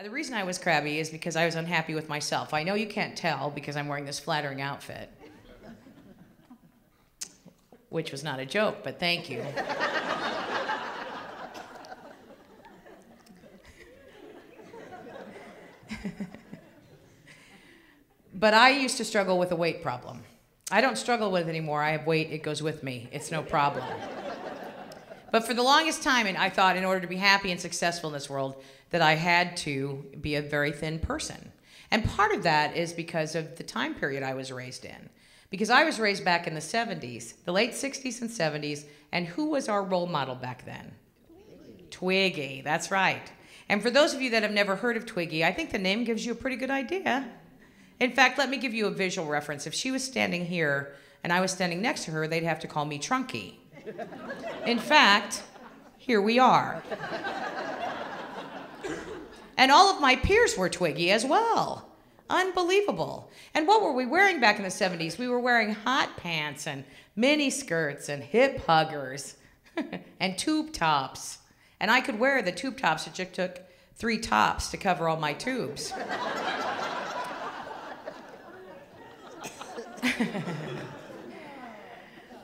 The reason I was crabby is because I was unhappy with myself. I know you can't tell because I'm wearing this flattering outfit. Which was not a joke, but thank you. But I used to struggle with a weight problem. I don't struggle with it anymore. I have weight, it goes with me. It's no problem. But for the longest time, and I thought in order to be happy and successful in this world, that I had to be a very thin person. And part of that is because of the time period I was raised in. Because I was raised back in the 70s, the late 60s and 70s, and who was our role model back then? Twiggy, that's right. And for those of you that have never heard of Twiggy, I think the name gives you a pretty good idea. In fact, let me give you a visual reference. If she was standing here and I was standing next to her, they'd have to call me Trunky. In fact, here we are. And all of my peers were Twiggy as well. Unbelievable. And what were we wearing back in the 70s? We were wearing hot pants and mini skirts and hip huggers and tube tops. And I could wear the tube tops. It took 3 tops to cover all my tubes.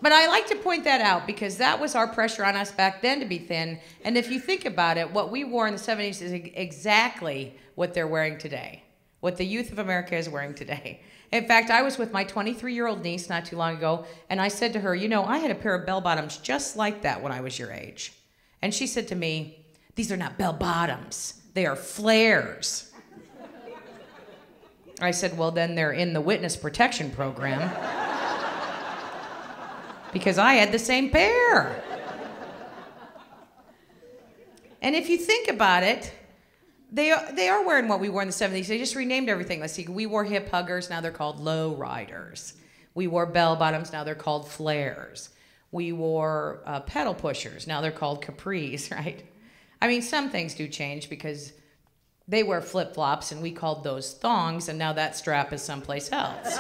But I like to point that out because that was our pressure on us back then to be thin. And if you think about it, what we wore in the 70s is exactly what they're wearing today, what the youth of America is wearing today. In fact, I was with my 23-year-old niece not too long ago, and I said to her, you know, I had a pair of bell-bottoms just like that when I was your age. And she said to me, these are not bell-bottoms, they are flares. I said, well, then they're in the witness protection program. Because I had the same pair. And if you think about it, they are wearing what we wore in the 70s. They just renamed everything. Let's see, we wore hip huggers, now they're called low riders. We wore bell bottoms, now they're called flares. We wore pedal pushers, now they're called capris, right? I mean, some things do change because they wear flip-flops and we called those thongs, and now that strap is someplace else.